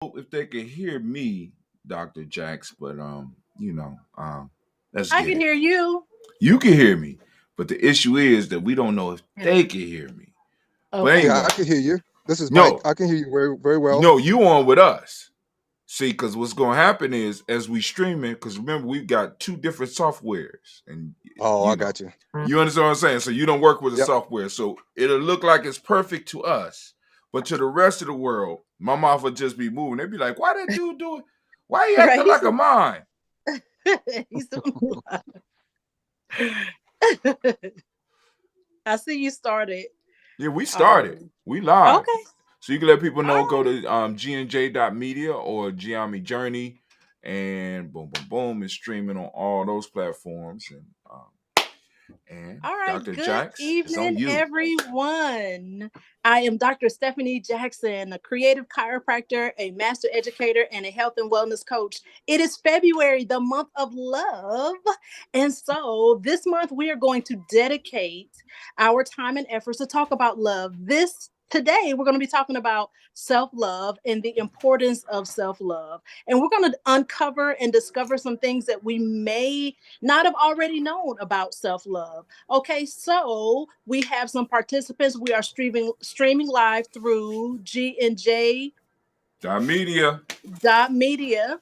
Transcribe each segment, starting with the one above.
if they could hear me, Dr. Jax, but let's I get can it. hear you. You can hear me, but the issue is that we don't know if Yeah. they can hear me. But Okay. Yeah, I anyway, can hear you. This is Mike. no, I can hear you very, very well. you on with us. See, because what's going to happen is as we stream it, because remember we've got two different softwares, and Oh, I you know, got you. you understand what I'm saying. So you don't work with the Yep. software, so it'll look like it's perfect to us, but to the rest of the world, my mouth will just be moving. They'd be like, "Why that dude doing? Why he Right. acting like a mine?" He's doing I see you started. Yeah, we started. Um. We live. Okay. So you can let people All know, go right. to gnj.media or Gye-Nyame Journey, and boom, boom, boom, it's streaming on all those platforms. And All right, Dr. good Jax, it's on evening, you. everyone. I am Dr. Stephanie Jackson, a creative chiropractor, a master educator, and a health and wellness coach. It is February, the month of love. And so this month we are going to dedicate our time and efforts to talk about love. Today we're going to be talking about self-love and the importance of self-love. And we're going to uncover and discover some things that we may not have already known about self-love. Okay, so we have some participants. We are streaming live through GNJ Dot media. dot media.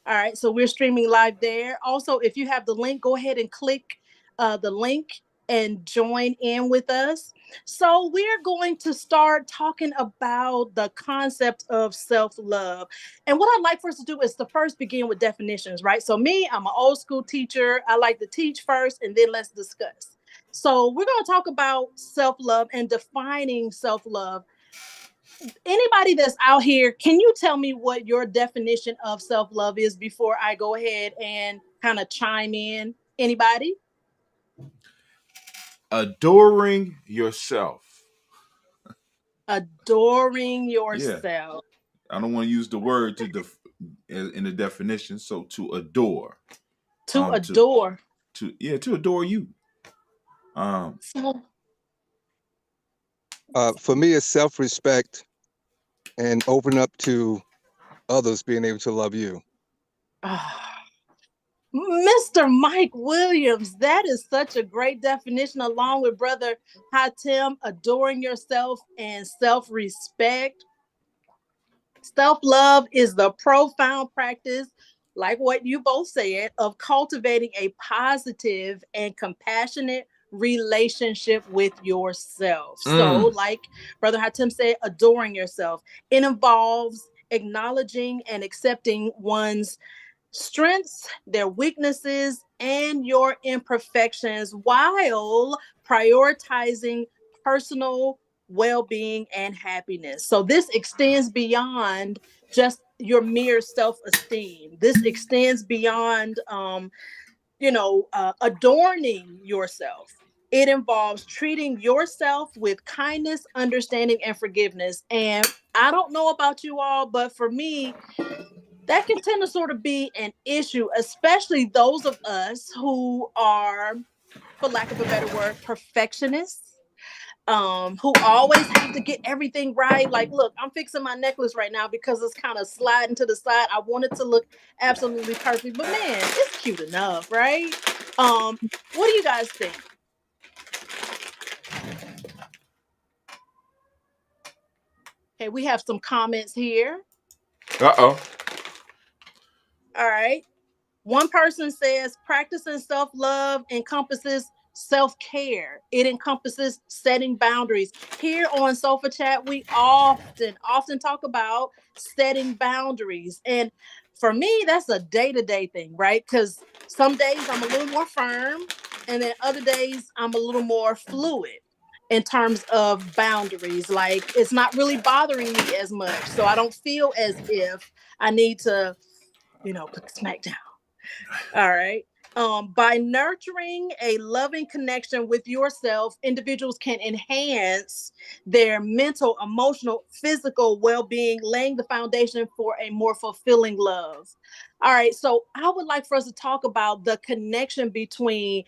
All right, so we're streaming live there. Also, if you have the link, go ahead and click the link and join in with us. So, we're going to start talking about the concept of self love. And what I'd like for us to do is to first begin with definitions, right? So, me, I'm an old school teacher. I like to teach first and then let's discuss. So, we're going to talk about self love and defining self love. Anybody that's out here, can you tell me what your definition of self love is before I go ahead and kind of chime in? Anybody? Adoring yourself. Adoring Yeah. yourself. I don't want to use the word in the definition. So to adore. To To adore. to adore you. Um, So, For me, it's self-respect and open up to others being able to love you. Mr. Mike Williams, that is such a great definition, along with Brother Hatem, adoring yourself and self respect. Self love is the profound practice, like what you both said, of cultivating a positive and compassionate relationship with yourself. So, mm, like Brother Hatem said, adoring yourself. It involves acknowledging and accepting one's strengths, their weaknesses, and your imperfections while prioritizing personal well being and happiness. So, this extends beyond just your mere self esteem. This extends beyond, adorning yourself. It involves treating yourself with kindness, understanding, and forgiveness. And I don't know about you all, but for me, that can tend to sort of be an issue, especially those of us who are, for lack of a better word, perfectionists, who always have to get everything right. Like, look, I'm fixing my necklace right now because it's kind of sliding to the side. I want it to look absolutely perfect, but man, it's cute enough, right? Um, what do you guys think? Okay, we have some comments here. uh-oh. All right. One person says practicing self love encompasses self care, it encompasses setting boundaries. Here on Sofa Chat, we often talk about setting boundaries. And for me, that's a day to day thing, right? Because some days I'm a little more firm, and then other days I'm a little more fluid in terms of boundaries. Like it's not really bothering me as much. So I don't feel as if I need to, put the smack down. All right. By nurturing a loving connection with yourself, individuals can enhance their mental, emotional, physical well being, laying the foundation for a more fulfilling love. All right. So, I would like for us to talk about the connection between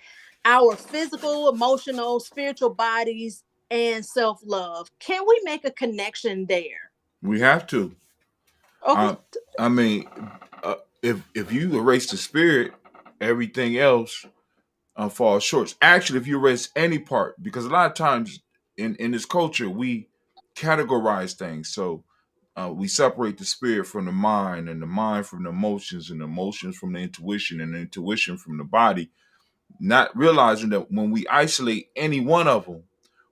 our physical, emotional, spiritual bodies and self love. Can we make a connection there? We have to. Okay. I mean, if you erase the spirit, everything else falls short. Actually, if you erase any part, because a lot of times in this culture we categorize things. So we separate the spirit from the mind, and the mind from the emotions, and the emotions from the intuition, and the intuition from the body. Not realizing that when we isolate any one of them,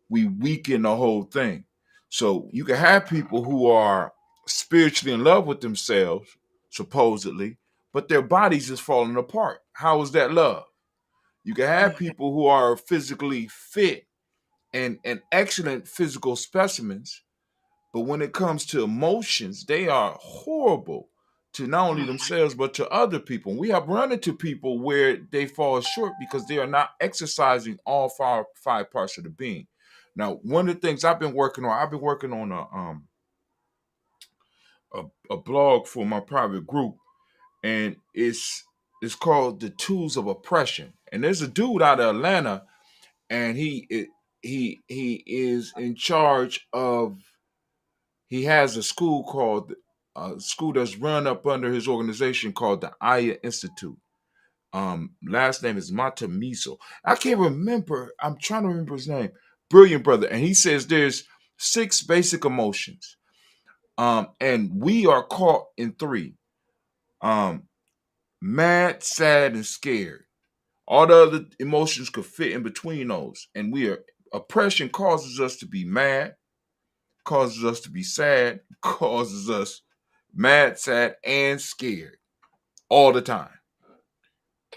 we weaken the whole thing. So you can have people who are spiritually in love with themselves, supposedly, but their bodies is falling apart. How is that love? You can have people who are physically fit and excellent physical specimens, but when it comes to emotions, they are horrible to not only themselves but to other people. And we have run into people where they fall short because they are not exercising all five parts of the being. Now, one of the things I've been working on a blog for my private group, and it's called The Tools of Oppression. And there's a dude out of Atlanta, and he is in charge of. He has a school called a school that's run up under his organization called the Aya Institute. Last name is Matamiso. I can't remember. I'm trying to remember his name. Brilliant brother, and he says there's 6 basic emotions. And we are caught in 3. Um, mad, sad, and scared. All the other emotions could fit in between those, and we are oppression causes us to be mad, causes us to be sad, causes us mad, sad, and scared all the time.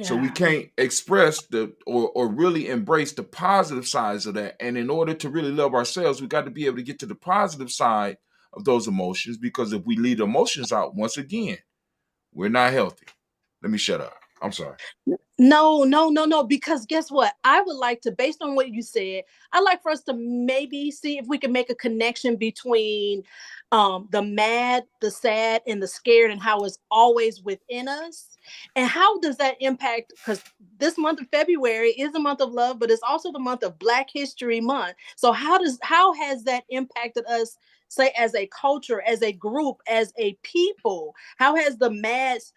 So we can't express or really embrace the positive sides of that. And in order to really love ourselves, we got to be able to get to the positive side of those emotions, because if we leave the emotions out, once again, we're not healthy. Let me shut up. I'm sorry. No. Because guess what? I would like to, based on what you said, I'd like for us to maybe see if we can make a connection between the mad, the sad, and the scared, and how it's always within us. And how does that impact? Because this month of February is a month of love, but it's also the month of Black History Month. So how has that impacted us? Say, as a culture, as a group, as a people, how has the mass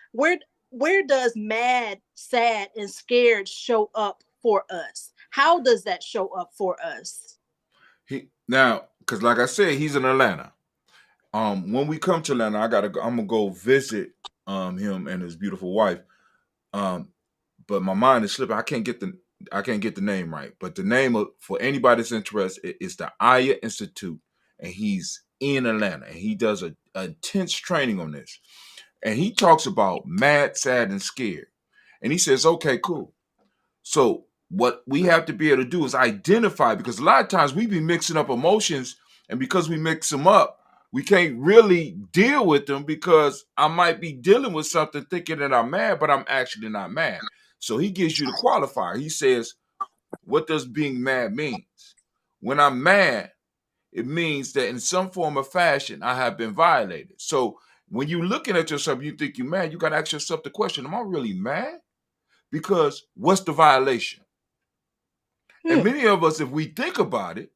where does mad, sad, and scared show up for us? How does that show up for us? Because like I said, he's in Atlanta. When we come to Atlanta, I'm gonna go visit him and his beautiful wife. Um, but my mind is slipping. I can't get the name right. But the name for anybody that's interested is the Aya Institute, and he's in Atlanta, and he does a intense training on this. And he talks about mad, sad, and scared. And he says, okay, cool. So what we have to be able to do is identify, because a lot of times we be mixing up emotions, and because we mix them up, we can't really deal with them, because I might be dealing with something thinking that I'm mad, but I'm actually not mad. So he gives you the qualifier. He says, what does being mad means? When I'm mad, it means that in some form or fashion I have been violated. So when you're looking at yourself, you think you're mad, you got to ask yourself the question, am I really mad? Because what's the violation? And many of us, if we think about it,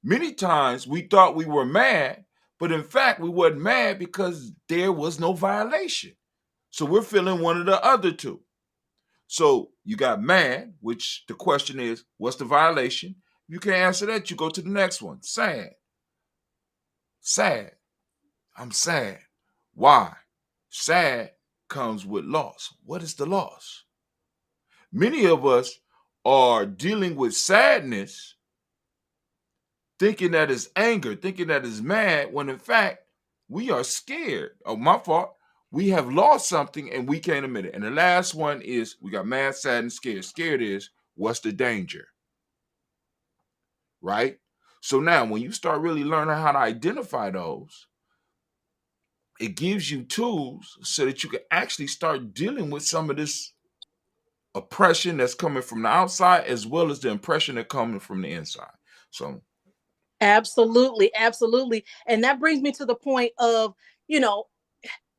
many times we thought we were mad, but in fact, we weren't mad because there was no violation. So we're feeling one of the other two. So you got mad, which the question is, what's the violation? You can't answer that. You go to the next one. Sad. Sad. I'm sad. Why? Sad comes with loss. What is the loss? Many of us are dealing with sadness, thinking that is anger, thinking that is mad, when in fact we are scared. Oh, my fault. We have lost something and we can't admit it. And the last one is we got mad, sad, and scared. Scared is, what's the danger? Right? So now when you start really learning how to identify those, it gives you tools so that you can actually start dealing with some of this oppression that's coming from the outside, as well as the impression that's coming from the inside. So Absolutely. And that brings me to the point of, you know,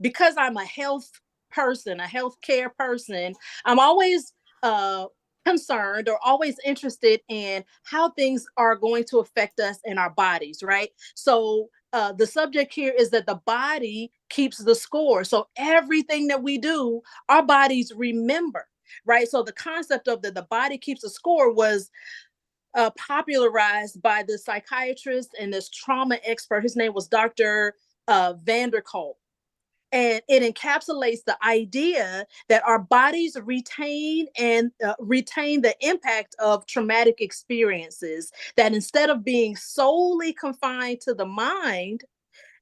because I'm a health person, a healthcare person, I'm always uh concerned or always interested in how things are going to affect us in our bodies, right? So the subject here is that the body keeps the score. So everything that we do, our bodies remember, right? So the concept of the body keeps a score was popularized by the psychiatrist and this trauma expert. His name was Dr. Vanderkolk. And it encapsulates the idea that our bodies retain the impact of traumatic experiences, that instead of being solely confined to the mind,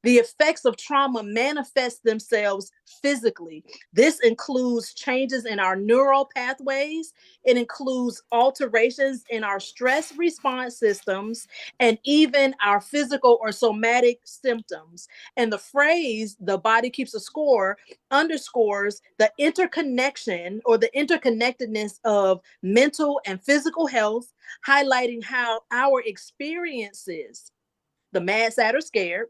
the effects of trauma manifest themselves physically. This includes changes in our neural pathways. It includes alterations in our stress response systems and even our physical or somatic symptoms. And the phrase, the body keeps a score, underscores the interconnection or the interconnectedness of mental and physical health, highlighting how our experiences, the mad, sad, or scared,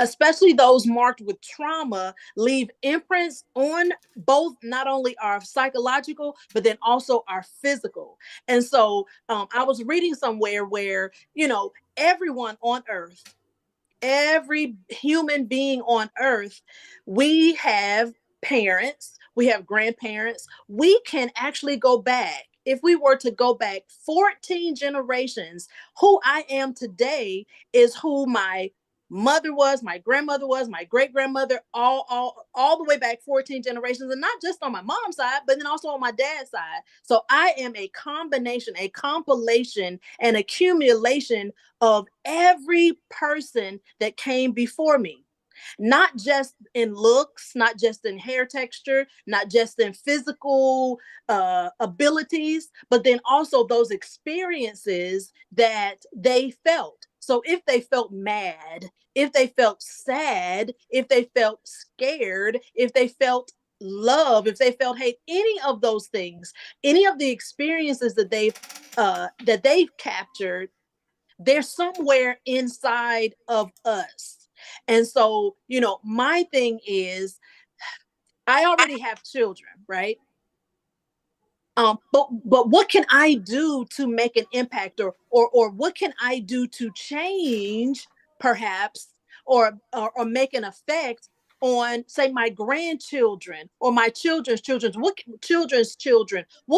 especially those marked with trauma, leave imprints on both not only our psychological, but then also our physical. And so I was reading somewhere where, everyone on earth, every human being on earth, we have parents, we have grandparents. We can actually go back. If we were to go back 14 generations, who I am today is who my mother was, my grandmother was, my great grandmother, all the way back 14 generations, and not just on my mom's side, but then also on my dad's side. So I am a combination, a compilation, an accumulation of every person that came before me, not just in looks, not just in hair texture, not just in physical abilities, but then also those experiences that they felt. So if they felt mad, if they felt sad, if they felt scared, if they felt love, if they felt hate, any of those things, any of the experiences that they've captured, they're somewhere inside of us. And so, my thing is, I already have children, right? But what can I do to make an impact, or what can I do to change, perhaps, or make an effect on, say, my grandchildren or my children's children? What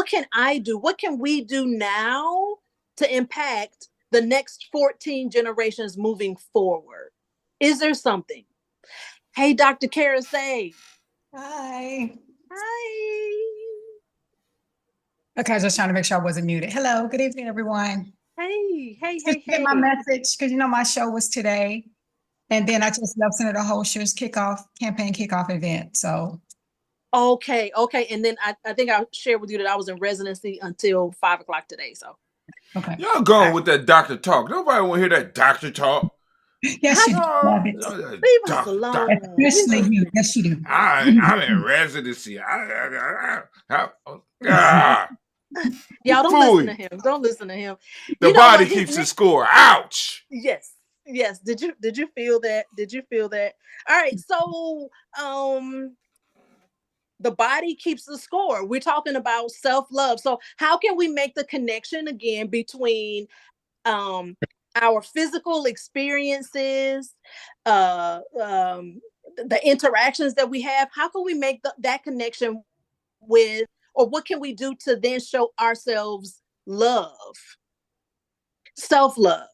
can I do? What can we do now to impact the next 14 generations moving forward? Is there something? Hey, Dr. Karasay. Hi. Hi. Okay, I was just trying to make sure I wasn't muted. Hello, good evening, everyone. Hey. Did you get my message? Because my show was today. And then I just left Senator Holscher's campaign kickoff event. So Okay. And then I think I shared with you that I was in residency until 5:00 today. So okay. Y'all going with that doctor talk. Nobody want to hear that doctor talk. Yes, you do. Love it. Leave us alone. Especially you. Yes, you do. I'm in residency. Y'all don't listen to him. Don't listen to him. The body keeps the score. Ouch. Yes. Did you feel that? All right. So the body keeps the score. We're talking about self-love. So how can we make the connection again between our physical experiences, the interactions that we have? How can we make that connection with, or what can we do to then show ourselves love, self-love?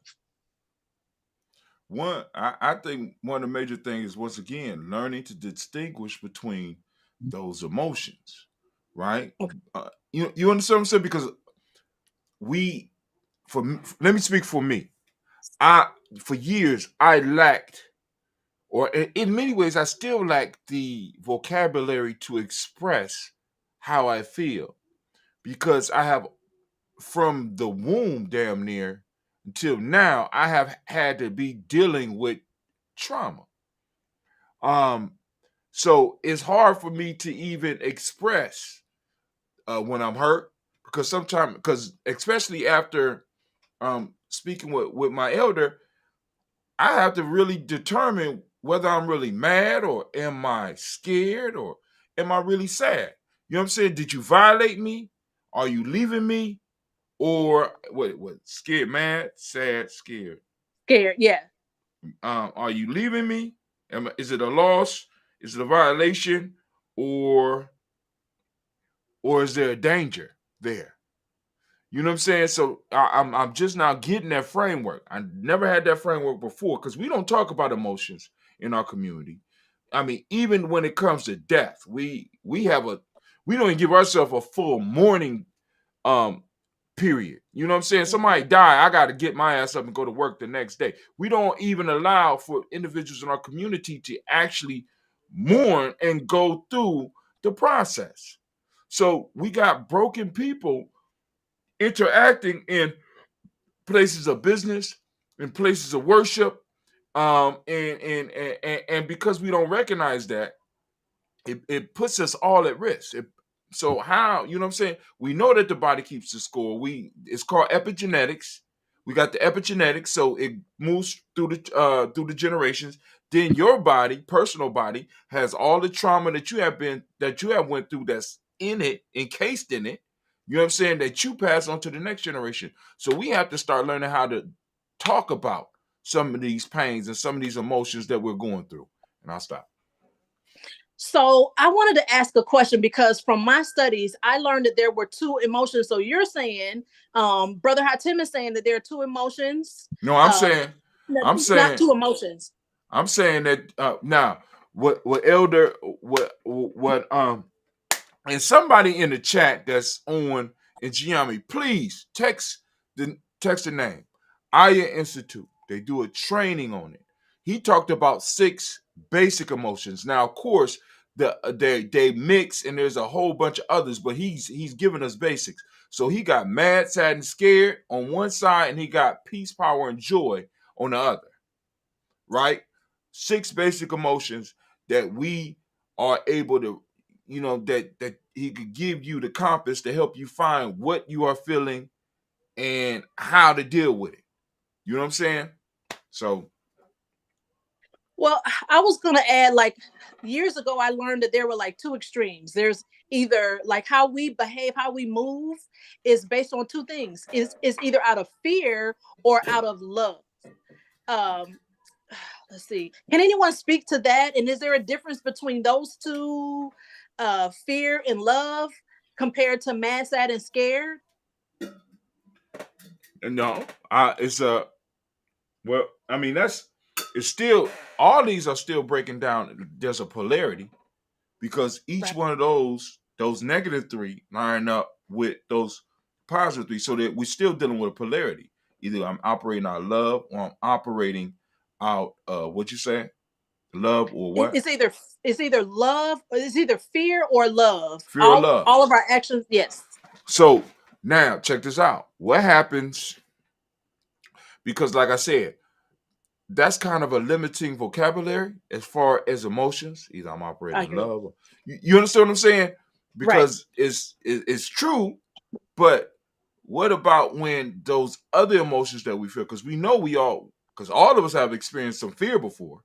I think one of the major things is, once again, learning to distinguish between those emotions, right? Okay. You understand what I'm saying? Because let me speak for me. For years, I lacked, or in many ways, I still lack the vocabulary to express how I feel, because I have, from the womb damn near until now, I have had to be dealing with trauma. So it's hard for me to even express when I'm hurt, because especially after speaking with my elder, I have to really determine whether I'm really mad, or am I scared, or am I really sad? You know what I'm saying? Did you violate me? Are you leaving me? Or what? Scared, mad, sad, scared. Scared, yeah. Are you leaving me? Is it a loss? Is it a violation? Or is there a danger there? You know what I'm saying? So I'm just now getting that framework. I never had that framework before because we don't talk about emotions in our community. I mean, even when it comes to death, we don't even give ourselves a full mourning um period. You know what I'm saying? Somebody die, I got to get my ass up and go to work the next day. We don't even allow for individuals in our community to actually mourn and go through the process. So we got broken people interacting in places of business, in places of worship, and because we don't recognize that, it puts us all at risk. So how, you know what I'm saying? We know that the body keeps the score. It's called epigenetics. We got the epigenetics, so it moves through the generations. Then your body, personal body, has all the trauma that you have went through that's in it, encased in it. You know what I'm saying? That you pass on to the next generation. So we have to start learning how to talk about some of these pains and some of these emotions that we're going through. And I'll stop. So I wanted to ask a question because from my studies, I learned that there were two emotions. So you're saying, Brother Hatim is saying that there are two emotions. No, I'm Not saying, two emotions. I'm saying that now, what Elder, what and somebody in the chat that's on in Gye-Nyame, please text the name. Aya Institute. They do a training on it. He talked about 6 basic emotions. Now, of course, they mix and there's a whole bunch of others, but he's giving us basics. So he got mad, sad, and scared on one side, and he got peace, power, and joy on the other. Right? 6 basic emotions that we are able to, that he could give you the compass to help you find what you are feeling and how to deal with it. You know what I'm saying? So, Well, I was going to add, like, years ago, I learned that there were like two extremes. There's either like how we behave, how we move is based on two things. Is either out of fear or out of love. Um, let's see. Can anyone speak to that? And is there a difference between those two, fear and love, compared to mad, sad, and scared? no, it's well, I mean, it's still, all these are still breaking down. There's a polarity because each one of those -3 line up with those +3, so that we're still dealing with a polarity. Either I'm operating out of love or I'm operating out what you say, love or what? It's either love, or it's either fear or love. Fear or love. All of our actions, yes. So now check this out. What happens? Because like I said, that's kind of a limiting vocabulary as far as emotions. Either I'm operating in love. Or, you understand what I'm saying? Because it's true, but what about when those other emotions that we feel? Because we know because all of us have experienced some fear before.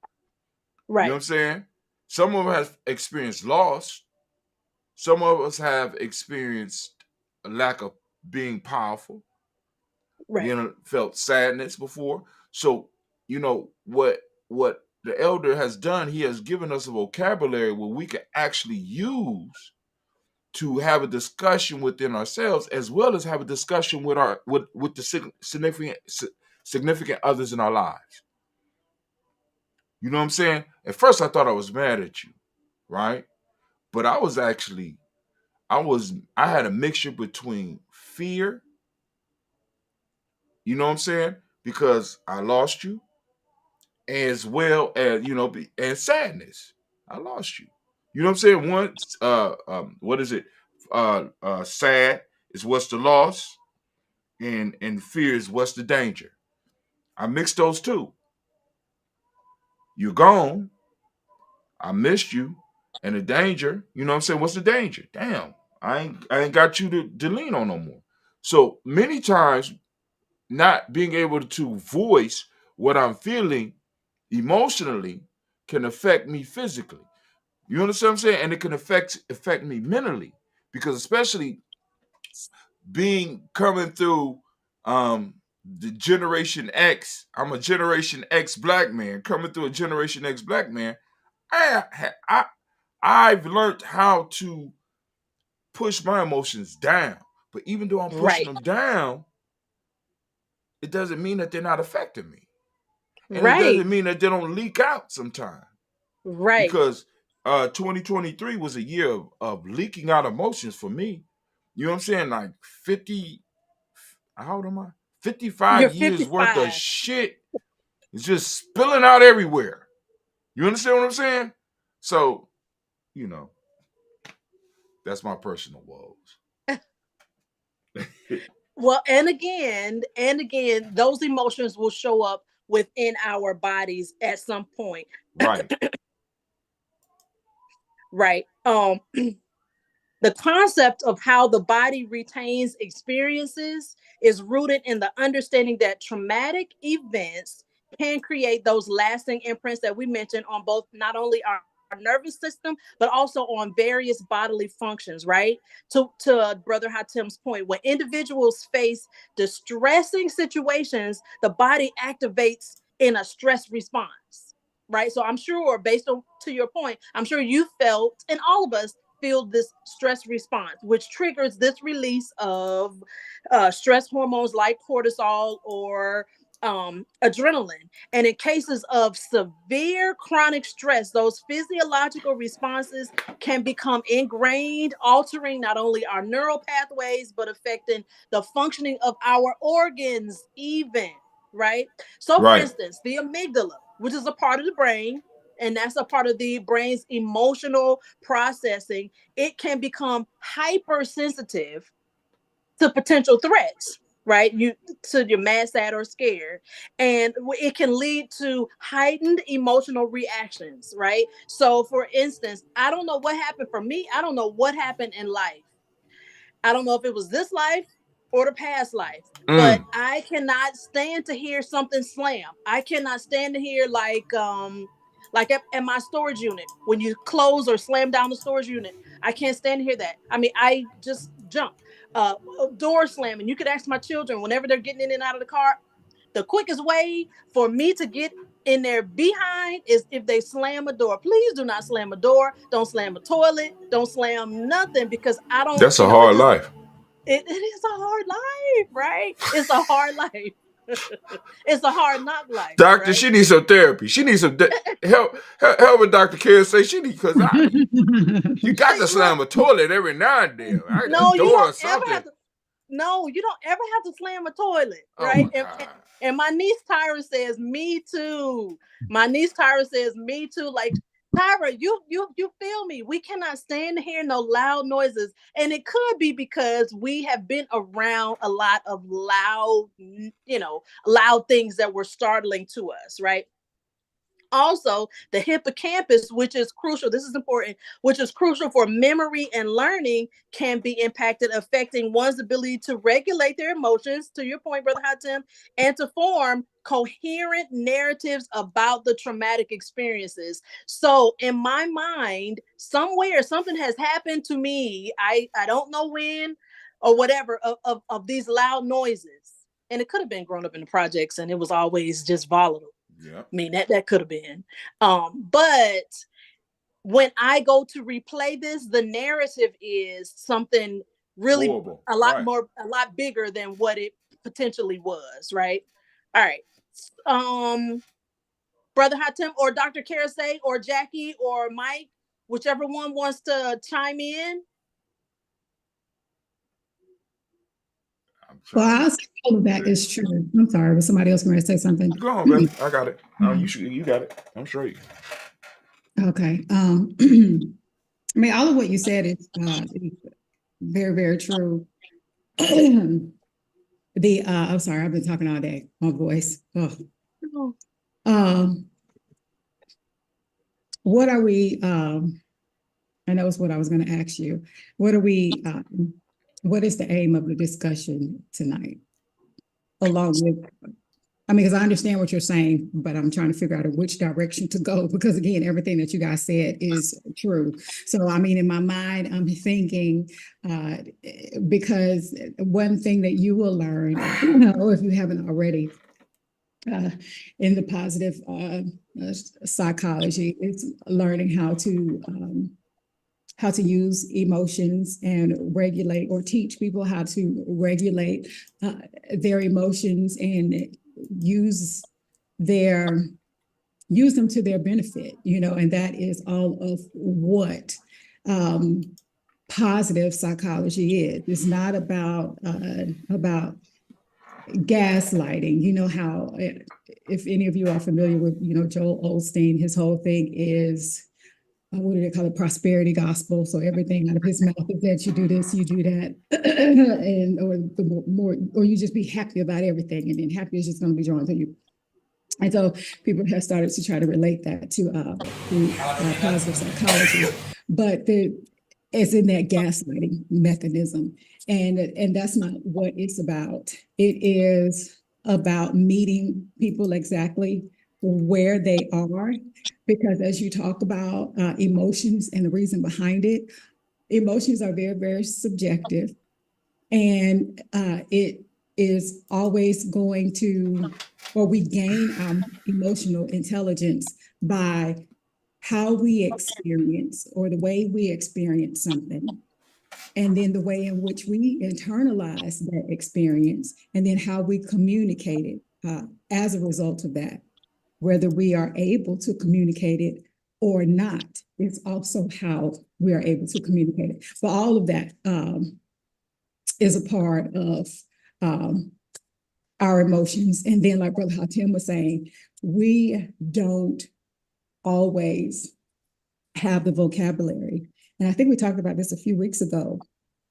Right. You know what I'm saying? Some of us have experienced loss. Some of us have experienced a lack of being powerful. Right. Felt sadness before. So, what the elder has done, he has given us a vocabulary where we can actually use to have a discussion within ourselves, as well as have a discussion with the significant others in our lives. You know what I'm saying? At first I thought I was mad at you, right? But I had a mixture between fear, you know what I'm saying? Because I lost you, as well as and sadness. I lost you. You know what I'm saying? What is it? Sad is what's the loss, and fear is what's the danger. I mixed those two. You're gone. I missed you, and the danger. You know what I'm saying? What's the danger? Damn, I ain't got you to lean on no more. So many times, not being able to voice what I'm feeling emotionally can affect me physically. You understand what I'm saying? And it can affect me mentally, because especially coming through the Generation X. I'm a Generation X black man coming through a Generation X black man. I've learned how to push my emotions down. But even though I'm pushing Right. them down, it doesn't mean that they're not affecting me. And it Right. doesn't mean that they don't leak out sometimes. Right. Because 2023 was a year of leaking out emotions for me. You know what I'm saying? Like 50, how old am I? You're 55 years worth of 55. shit is just spilling out everywhere. You understand what I'm saying? So, you know, that's my personal woes. Well, and again, those emotions will show up within our bodies at some point. Right. Right. The concept of how the body retains experiences is rooted in the understanding that traumatic events can create those lasting imprints that we mentioned on both not only our nervous system but also on various bodily functions, right? To Brother Hatim's point, when individuals face distressing situations, the body activates in a stress response, right? So I'm sure, based on to your point, I'm sure you felt, and all of us feel, this stress response, which triggers this release of stress hormones like cortisol or adrenaline. And in cases of severe chronic stress, those physiological responses can become ingrained, altering not only our neural pathways, but affecting the functioning of our organs, even, right? So, for Right. instance, the amygdala, which is a part of the brain, and that's a part of the brain's emotional processing, it can become hypersensitive to potential threats, right? You're mad, sad, or scared. And it can lead to heightened emotional reactions, right? So for instance, I don't know what happened for me. I don't know what happened in life. I don't know if it was this life or the past life, but Mm. I cannot stand to hear something slam. I cannot stand to hear like at my storage unit, when you close or slam down the storage unit. I can't stand to hear that. I mean, I just jump. Uh Door slamming. You could ask my children whenever they're getting in and out of the car. The quickest way for me to get in their behind is if they slam a door. Please do not slam a door. Don't slam a toilet. Don't slam nothing, because I don't, That's a it hard just, life. it is a hard life, right? It's a hard life. It's a hard knock life, Doctor, right? she needs some therapy. She needs some help with Dr. Care say she needs, because you got to Look, slam a toilet every now and then. A no, you door or don't ever something. have to. No, you don't ever have to slam a toilet, Oh right? my God. And my niece Tyra says, "Me too." My niece Tyra says, "Me too." Like, Tyra, you feel me? We cannot stand to hear no loud noises, and it could be because we have been around a lot of loud, loud things that were startling to us, right? Also, the hippocampus, which is crucial, this is important, which is crucial for memory and learning, can be impacted, affecting one's ability to regulate their emotions, to your point, Brother Hatem, and to form coherent narratives about the traumatic experiences. So in my mind, somewhere something has happened to me. I don't know when or whatever, of these loud noises. And it could have been grown up in the projects and it was always just volatile. Yeah. I mean, that could have been. But when I go to replay this, the narrative is something really Horrible. Right. a lot bigger than what it potentially was, right? All right. Um, Brother Hatem or Dr. Karasay or Jackie or Mike, whichever one wants to chime in. Well, I'll say all of that is true. I'm sorry, was somebody else going to say something? Go on, baby. I got it. You got it. I'm sure you. Okay. I mean, all of what you said is very, very true. I'm sorry, I've been talking all day. My voice. Oh. What are we? I know it's what I was going to ask you. What are we? What is the aim of the discussion tonight? Along with, I mean, because I understand what you're saying, but I'm trying to figure out in which direction to go because, again, everything that you guys said is true. So, I mean, in my mind, I'm thinking because one thing that you will learn, or if you haven't already, in the positive psychology, is learning how to use emotions and regulate, or teach people how to regulate their emotions and use use them to their benefit, and that is all of what positive psychology is. It's not about gaslighting. You know how, if any of you are familiar with, Joel Osteen, his whole thing is, what do they call it? Prosperity gospel. So everything out of his mouth is that you do this, you do that, and or the more, or you just be happy about everything, and then happy is just going to be drawn to you. And so people have started to try to relate that to positive psychology, but it's in that gaslighting mechanism, and that's not what it's about. It is about meeting people exactly where they are, because as you talk about emotions and the reason behind it, emotions are very, very subjective, and it is always going to, or we gain our emotional intelligence by how we experience, or the way we experience something, and then the way in which we internalize that experience, and then how we communicate it as a result of that. Whether we are able to communicate it or not is also how we are able to communicate it. But all of that is a part of our emotions. And then, like Brother Hatim was saying, we don't always have the vocabulary. And I think we talked about this a few weeks ago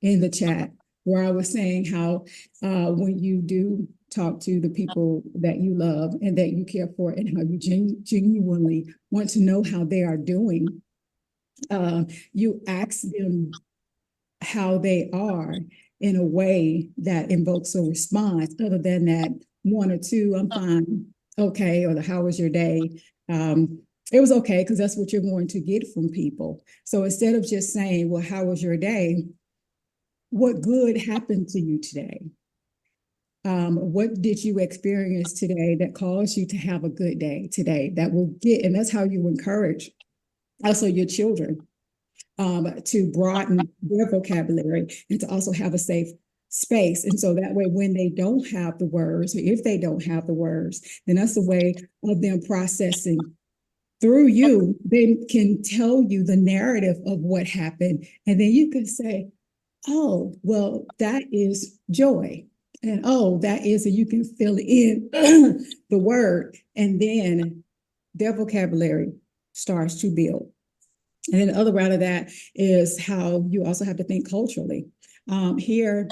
in the chat, where I was saying how when you do talk to the people that you love and that you care for, and how you genuinely want to know how they are doing, you ask them how they are in a way that invokes a response other than that one or two, I'm fine, okay, or the how was your day? It was okay, because that's what you're going to get from people. So instead of just saying, well, how was your day? What good happened to you today? What did you experience today that caused you to have a good day today? That will get, and that's how you encourage also your children to broaden their vocabulary and to also have a safe space. And so that way, when they don't have the words, or if they don't have the words, then that's a way of them processing through you. They can tell you the narrative of what happened. And then you can say, oh, well, that is joy. And oh, that is, and you can fill in the word. And then their vocabulary starts to build. And then the other route of that is how you also have to think culturally. Here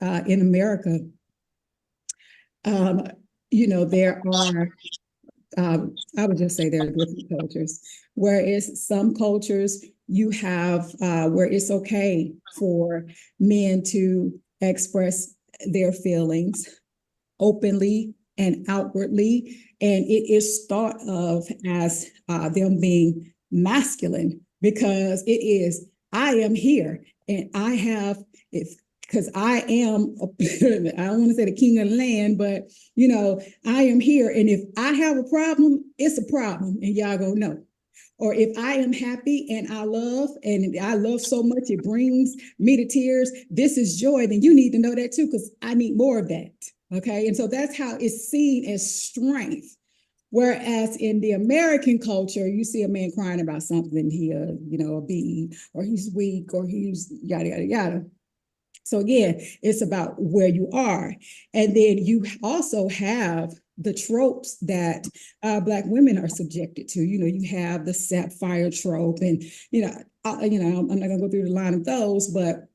in America, there are, I would just say there are different cultures. Whereas some cultures you have where it's okay for men to express their feelings openly and outwardly, and it is thought of as them being masculine, because it is, I am here and I have, because I am, I don't want to say the king of the land, but I am here, and if I have a problem, it's a problem, and y'all gonna know. Or if I am happy and I love so much, it brings me to tears, this is joy, then you need to know that too, because I need more of that. Okay. And so that's how it's seen as strength. Whereas in the American culture, you see a man crying about something, he, a bee, or he's weak, or he's yada, yada, yada. So again, it's about where you are. And then you also have the tropes that Black women are subjected to. You have the sapphire trope, and I'm not gonna go through the line of those, but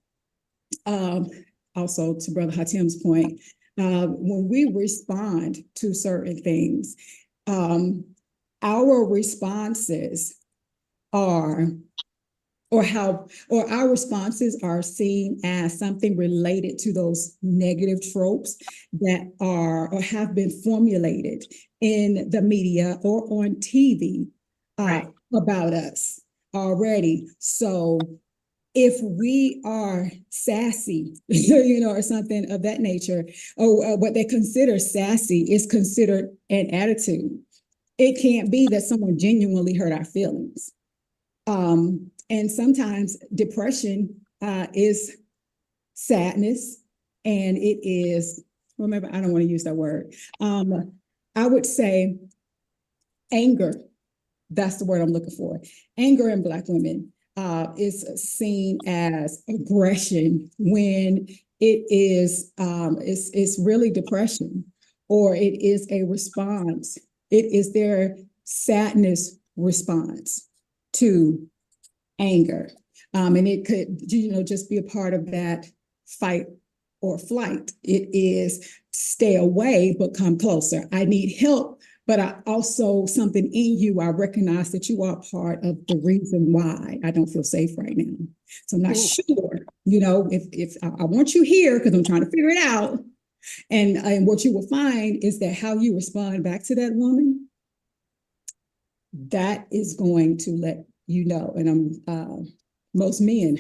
also to Brother Hatim's point, when we respond to certain things, our responses are or our responses are seen as something related to those negative tropes that are or have been formulated in the media or on TV about us already. So if we are sassy, or something of that nature, or what they consider sassy is considered an attitude. It can't be that someone genuinely hurt our feelings. And sometimes depression is sadness, and it is, remember, I don't want to use that word. I would say anger. That's the word I'm looking for. Anger in Black women is seen as aggression when it is it's really depression, or it is a response. It is their sadness response to anger. And it could, just be a part of that fight or flight. It is stay away, but come closer. I need help, but I also, something in you, I recognize that you are part of the reason why I don't feel safe right now. So I'm not sure, if I want you here because I'm trying to figure it out. And what you will find is that how you respond back to that woman, that is going to let you know. And most men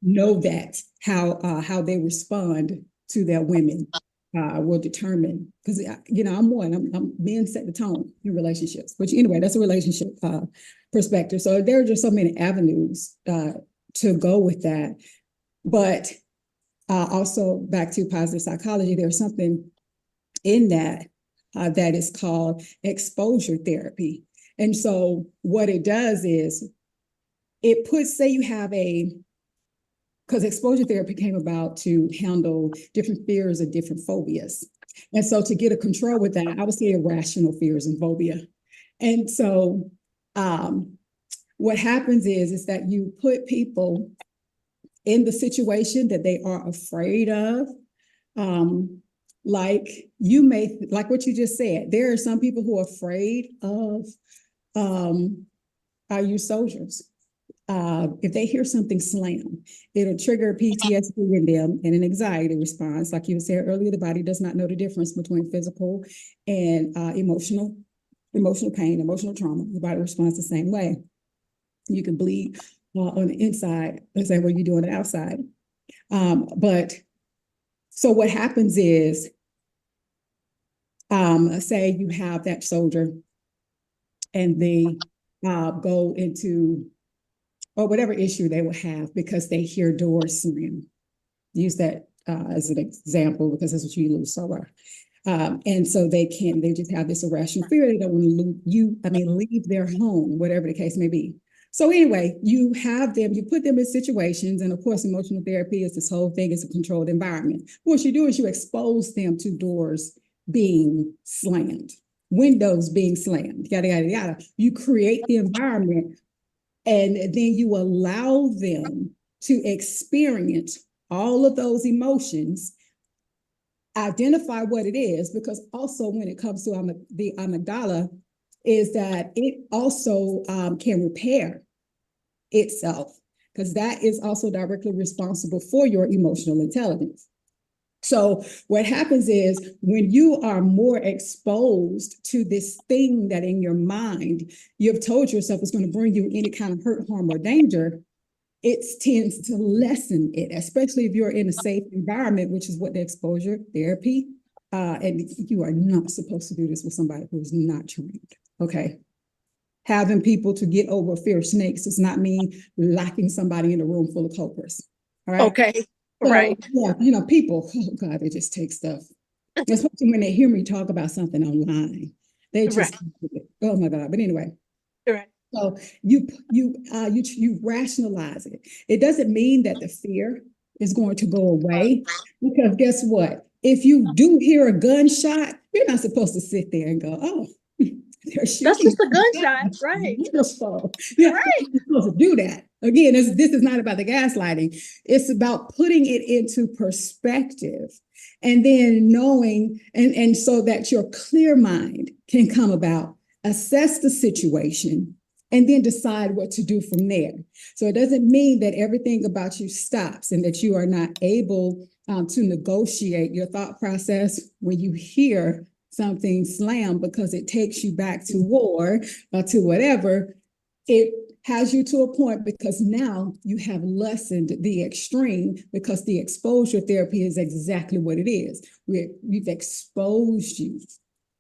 know that how they respond to their women will determine, because I'm men set the tone in relationships. But anyway, that's a relationship perspective. So there are just so many avenues to go with that. But also back to positive psychology, there's something in that that is called exposure therapy. And so what it does is it puts, say you have because exposure therapy came about to handle different fears or different phobias. And so to get a control with that, I would say irrational fears and phobia. And so what happens is that you put people in the situation that they are afraid of. Like what you just said, there are some people who are afraid of our youth soldiers. If they hear something slam, it'll trigger PTSD in them and an anxiety response. Like you said earlier, the body does not know the difference between physical and emotional pain, emotional trauma. The body responds the same way. You can bleed on the inside the same way you do on the outside. But so what happens is, say you have that soldier and they go into, or whatever issue they will have because they hear doors slam. Use that as an example because that's what you lose so well. And so they just have this irrational fear. They don't want to leave their home, whatever the case may be. So anyway, you put them in situations, and of course, emotional therapy is this whole thing, is a controlled environment. What you do is you expose them to doors being slammed, windows being slammed, yada, yada, yada. You create the environment, and then you allow them to experience all of those emotions, identify what it is, because also when it comes to the amygdala, is that it also can repair itself, because that is also directly responsible for your emotional intelligence. So what happens is when you are more exposed to this thing that in your mind you've told yourself is going to bring you any kind of hurt, harm, or danger, it tends to lessen it, especially if you're in a safe environment, which is what the exposure therapy, and you are not supposed to do this with somebody who's not trained, okay? Having people to get over fear of snakes does not mean locking somebody in a room full of cobras, all right? Okay, so, right. Yeah, people, oh God, they just take stuff. Especially when they hear me talk about something online. They just, oh my God, but anyway. Right. So you rationalize it. It doesn't mean that the fear is going to go away, because guess what? If you do hear a gunshot, you're not supposed to sit there and go, oh, that's just a gunshot, right? Yeah, right. You're supposed to do that. Again, this is not about the gaslighting. It's about putting it into perspective, and then knowing, and so that your clear mind can come about, assess the situation, and then decide what to do from there. So it doesn't mean that everything about you stops and that you are not able to negotiate your thought process when you hear something slam, because it takes you back to war or to whatever. It has you to a point because now you have lessened the extreme, because the exposure therapy is exactly what it is. We've exposed you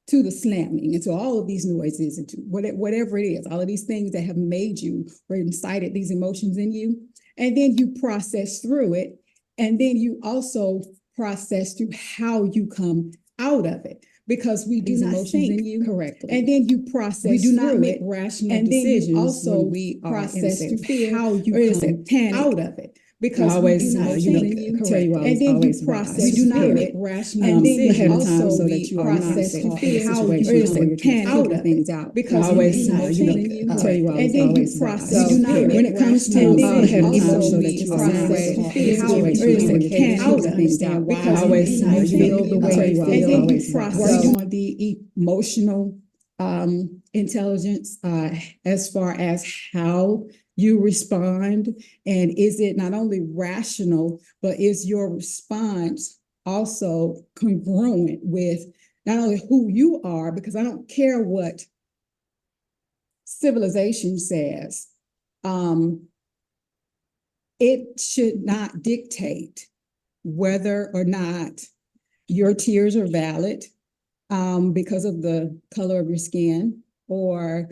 to the slamming and to all of these noises and to whatever it is, all of these things that have made you or incited these emotions in you. And then you process through it. And then you also process through how you come out of it, because we do not think in you correctly. And then you process. We do not make rational decisions. And then you also we process through fear how you come out of it. Because we do not think in you, and then you process. We do not make rational decisions so that you process through fear how you come out of things out. Because always, I tell you, and then you process. We do not when it comes to ahead of time so that you process how you can out of things out. Because always you feel the way you feel. And then you process on the emotional intelligence as far as how you respond, and is it not only rational, but is your response also congruent with not only who you are, because I don't care what civilization says, it should not dictate whether or not your tears are valid because of the color of your skin, or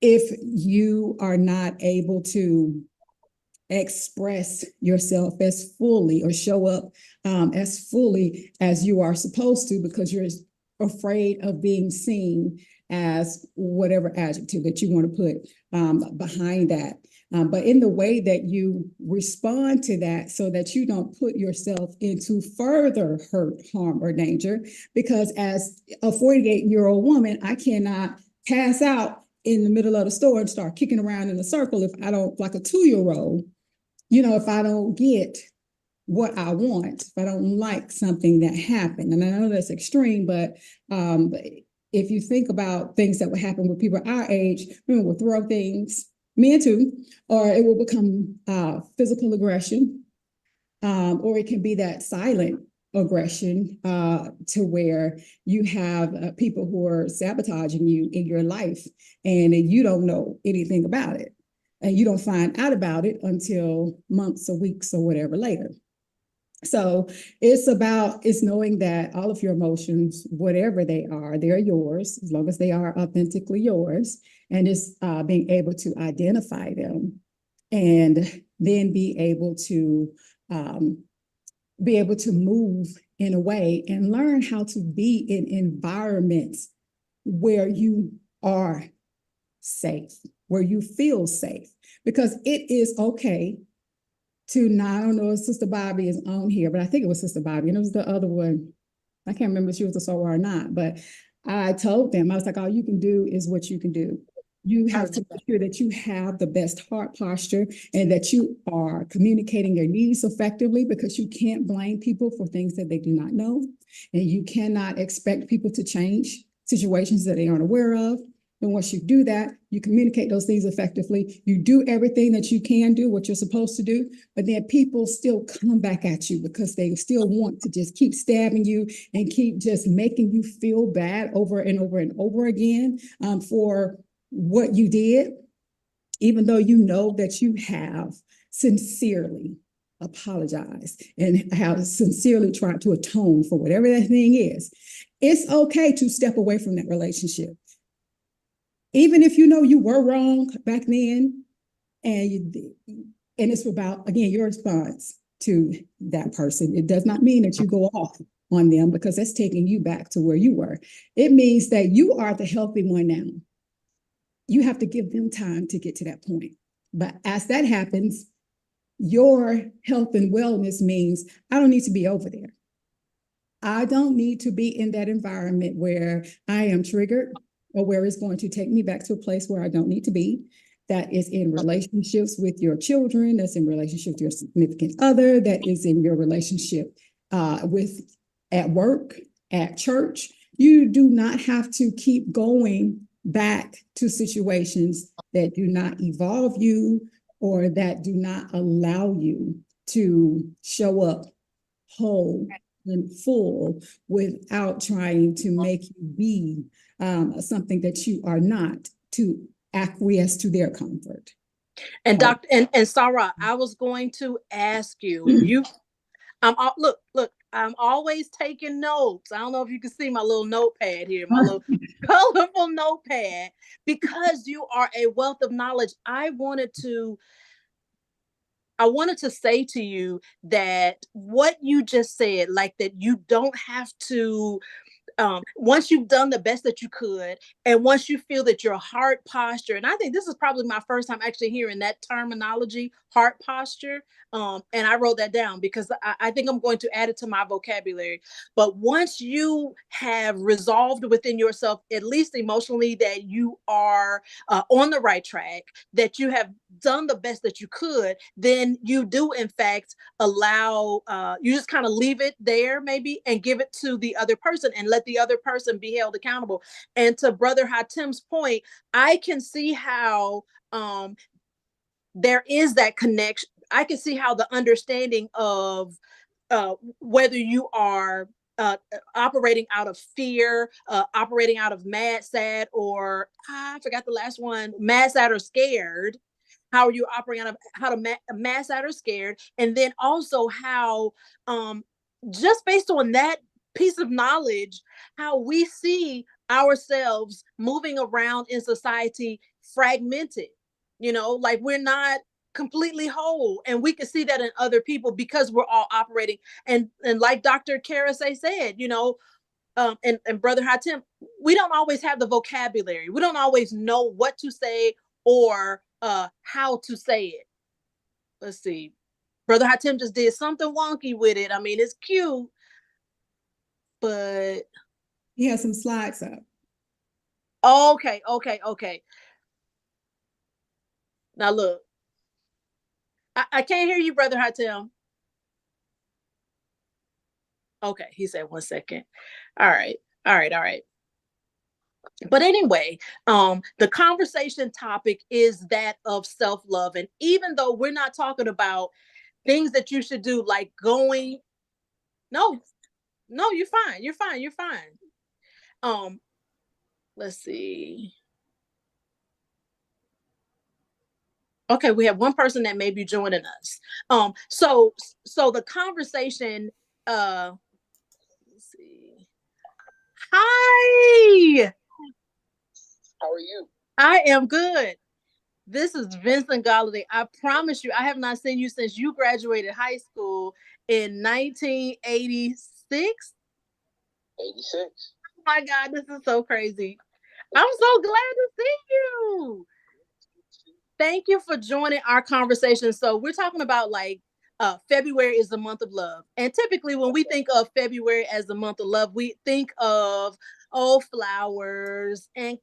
if you are not able to express yourself as fully or show up as fully as you are supposed to, because you're afraid of being seen as whatever adjective that you want to put behind that. But in the way that you respond to that, so that you don't put yourself into further hurt, harm, or danger, because as a 48-year-old woman, I cannot pass out in the middle of the store and start kicking around in a circle if I don't, like a 2-year-old, if I don't get what I want, if I don't like something that happened. And I know that's extreme, but if you think about things that would happen with people our age, women will throw things, men too, or it will become physical aggression, or it can be that silent aggression to where you have people who are sabotaging you in your life, and you don't know anything about it, and you don't find out about it until months or weeks or whatever later. So it's knowing that all of your emotions, whatever they are, they're yours, as long as they are authentically yours, and it's being able to identify them, and then be able to move in a way and learn how to be in environments where you are safe, where you feel safe, because it is okay to not, I don't know if Sister Bobby is on here, but I think it was Sister Bobby, and it was the other one. I can't remember if she was a soul or not, but I told them, I was like, all you can do is what you can do. You have to make sure that you have the best heart posture and that you are communicating your needs effectively, because you can't blame people for things that they do not know. And you cannot expect people to change situations that they aren't aware of. And once you do that, you communicate those things effectively. You do everything that you can do, what you're supposed to do, but then people still come back at you because they still want to just keep stabbing you and keep just making you feel bad over and over and over again for what you did, even though you know that you have sincerely apologized and have sincerely tried to atone for whatever that thing is. It's okay to step away from that relationship. Even if you know you were wrong back then, and it's about, again, your response to that person. It does not mean that you go off on them, because that's taking you back to where you were. It means that you are the healthy one now. You have to give them time to get to that point. But as that happens, your health and wellness means I don't need to be over there. I don't need to be in that environment where I am triggered, or where it's going to take me back to a place where I don't need to be. That is in relationships with your children, that's in relationship with your significant other, that is in your relationship at work, at church. You do not have to keep going back to situations that do not evolve you or that do not allow you to show up whole and full without trying to make you be something that you are not, to acquiesce to their comfort. And Dr. and Sarah, I was going to ask you, look, I'm always taking notes. I don't know if you can see my little notepad here, my little colorful notepad, because you are a wealth of knowledge. I wanted to say to you that what you just said, like that you don't have to, once you've done the best that you could, and once you feel that your heart posture, and I think this is probably my first time actually hearing that terminology, heart posture. And I wrote that down because I think I'm going to add it to my vocabulary. But once you have resolved within yourself, at least emotionally, that you are on the right track, that you have done the best that you could, then you do in fact allow, you just kind of leave it there maybe and give it to the other person and let the other person be held accountable. And to Brother Hatim's point, I can see how there is that connection. I can see how the understanding of whether you are operating out of fear, operating out of mad, sad, or I forgot the last one, mad, sad, or scared. How are you operating out of how to mad, sad, or scared? And then also how, just based on that piece of knowledge, how we see ourselves moving around in society fragmented, like we're not completely whole, and we can see that in other people because we're all operating, and like Dr. Karasay said, and Brother Hatim, we don't always have the vocabulary, we don't always know what to say or how to say it. Let's see, Brother Hatim just did something wonky with it. I mean, it's cute, but He has some slides up. Okay. Now look, I can't hear you, Brother Hatim. Okay, he said 1 second. All right. But anyway, the conversation topic is that of self-love. And even though we're not talking about things that you should do, like going, no, you're fine. Let's see. Okay, we have one person that may be joining us. So the conversation, let's see. Hi. How are you? I am good. This is Vincent Galladay. I promise you, I have not seen you since you graduated high school in 1986. 86. Oh my God, this is so crazy. I'm so glad to see you. Thank you for joining our conversation. So we're talking about February is the month of love. And typically when we think of February as the month of love, we think of flowers and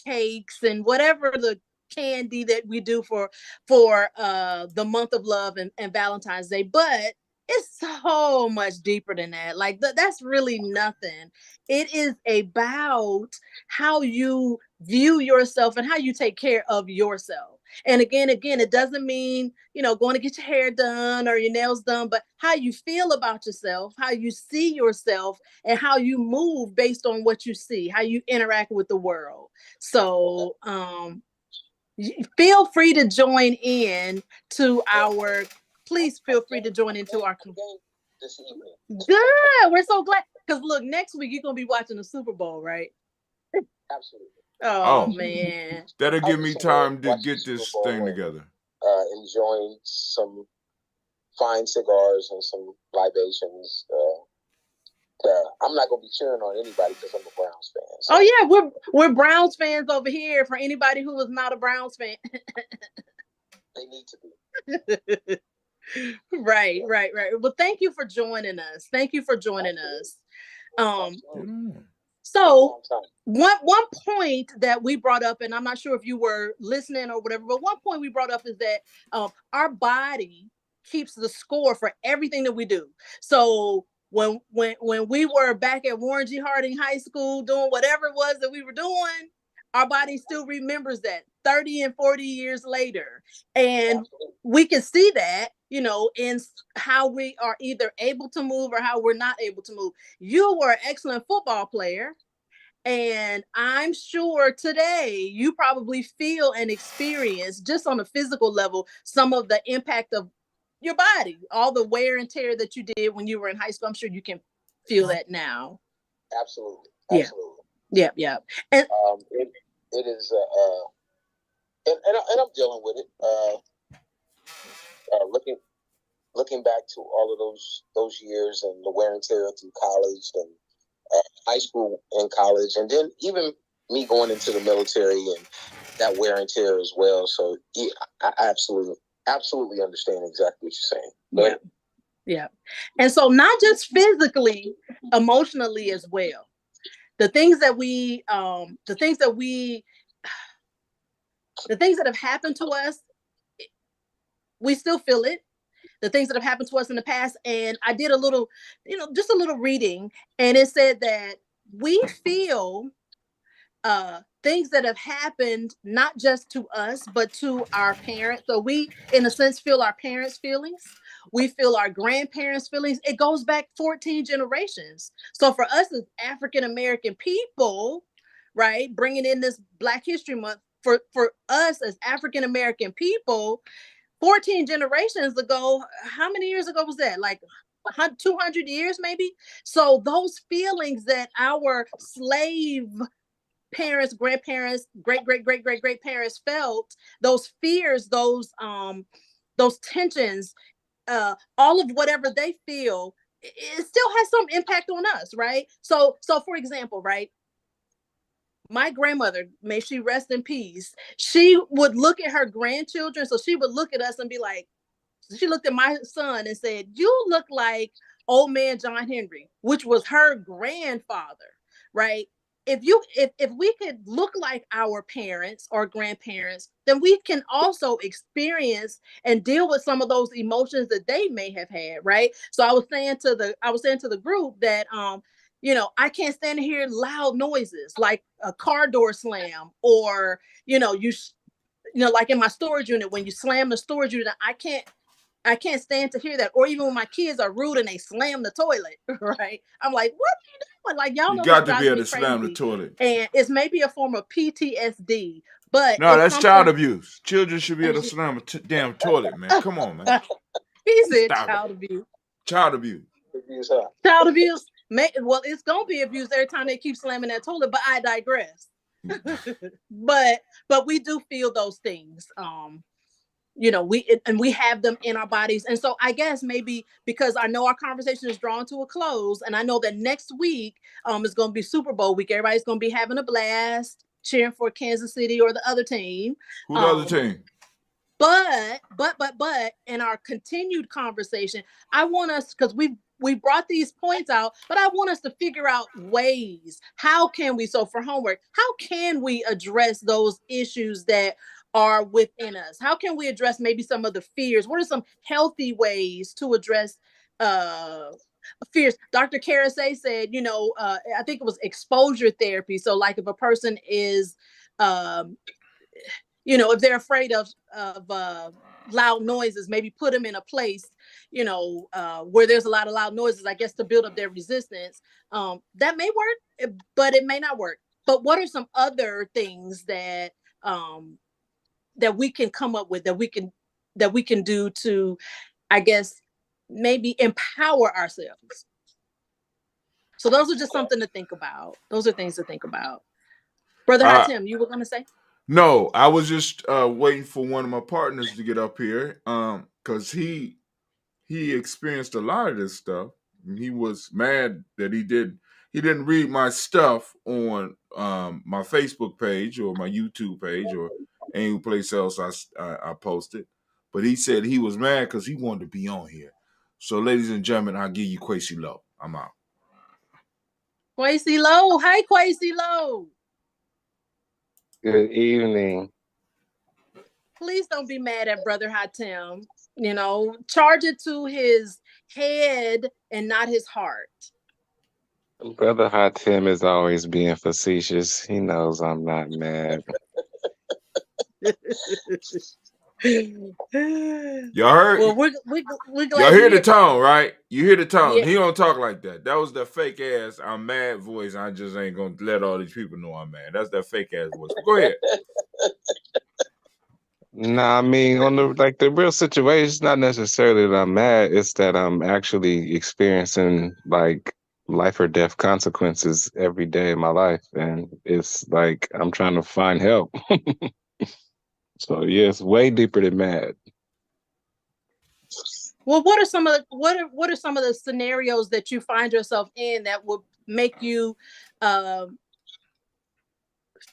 cakes and whatever the candy that we do for the month of love and Valentine's Day. But it's so much deeper than that. Like that's really nothing. It is about how you view yourself and how you take care of yourself. And again, it doesn't mean, going to get your hair done or your nails done, but how you feel about yourself, how you see yourself, and how you move based on what you see, how you interact with the world. So feel free to join in to our, please feel free to join into our this evening. Good. We're so glad. Because look, next week you're going to be watching the Super Bowl, right? Absolutely. Oh man. That'll give me time to get this thing together. Enjoying some fine cigars and some libations. I'm not gonna be cheering on anybody because I'm a Browns fan. So. Oh yeah, we're Browns fans over here. For anybody who is not a Browns fan, they need to be. Right. Well, thank you for joining us. So one point that we brought up, and I'm not sure if you were listening or whatever, but one point we brought up is that our body keeps the score for everything that we do. So when we were back at Warren G. Harding High School doing whatever it was that we were doing, our body still remembers that 30 and 40 years later. And we can see that, you know, in how we are either able to move or how we're not able to move. You were an excellent football player. And I'm sure today you probably feel and experience, just on a physical level, some of the impact of your body, all the wear and tear that you did when you were in high school. I'm sure you can feel that now. Absolutely. Yeah. Yeah. Yeah. And it is, and I'm dealing with it. Looking back to all of those years and the wear and tear through college and high school and college, and then even me going into the military and that wear and tear as well. So yeah, I absolutely understand exactly what you're saying. Yeah. Yeah. And so not just physically, emotionally as well. The things that have happened to us, we still feel it. The things that have happened to us in the past. And I did a little, just a little reading, and it said that we feel things that have happened, not just to us, but to our parents. So we, in a sense, feel our parents' feelings. We feel our grandparents' feelings. It goes back 14 generations. So for us as African American people, right, bringing in this Black History Month, for us as African American people, 14 generations ago, how many years ago was that? Like 200 years maybe? So those feelings that our slave parents, grandparents, great parents felt, those fears, those tensions, all of whatever they feel, it still has some impact on us, right? So for example, right, my grandmother, may she rest in peace, she would look at her grandchildren. So she would look at us and be like, she looked at my son and said, "You look like old man John Henry," which was her grandfather, right? If we could look like our parents or grandparents, then we can also experience and deal with some of those emotions that they may have had, right? So I was saying to the group that I can't stand to hear loud noises like a car door slam, or like in my storage unit, when you slam the storage unit, I can't stand to hear that. Or even when my kids are rude and they slam the toilet, right? I'm like, what are you doing? Like, y'all You know this got to be drives able me to slam the crazy. toilet. And it's maybe a form of PTSD, but No, it's that's child something. abuse. Children should be able to slam a damn toilet, man. Come on, man. He said Stop it. child abuse. Child abuse. Child abuse. Well, it's going to be abused every time they keep slamming that toilet, but I digress. But we do feel those things. We have them in our bodies. And so I guess maybe because I know our conversation is drawn to a close, and I know that next week is going to be Super Bowl week. Everybody's going to be having a blast cheering for Kansas City or the other team. Who the other team? But in our continued conversation, I want us, because we brought these points out, but I want us to figure out ways. How can we, so for homework, how can we address those issues that are within us? How can we address maybe some of the fears? What are some healthy ways to address fears? Dr. Karasay said, I think it was exposure therapy. So like if a person is, if they're afraid of loud noises, maybe put them in a place, where there's a lot of loud noises, I guess, to build up their resistance. That may work, but it may not work. But what are some other things that that we can come up with, that we can do to, I guess, maybe empower ourselves? So those are just something to think about. Those are things to think about. Brother Hatim, you were going to say? No, I was just waiting for one of my partners to get up here, because he experienced a lot of this stuff, and he was mad that he didn't read my stuff on my Facebook page or my YouTube page or any place else I posted. But he said he was mad because he wanted to be on here. So, ladies and gentlemen, I'll give you Quasi Low. I'm out. Quasi Low. Hi, Quasi Low. Good evening. Please don't be mad at Brother Hatim. Charge it to his head and not his heart. Brother Hot Tim is always being facetious. He knows I'm not mad. Y'all heard? Well, we're glad Y'all to hear the hear. tone, right? You hear the tone. Yeah. He don't talk like that. That was the fake ass I'm mad voice. I just ain't gonna let all these people know I'm mad. That's that fake ass voice. Go ahead. Nah, I mean, on the real situation, it's not necessarily that I'm mad. It's that I'm actually experiencing like life or death consequences every day of my life, and it's like I'm trying to find help. So yeah, it's way deeper than mad. Well, what are some of the what are some of the scenarios that you find yourself in that would make you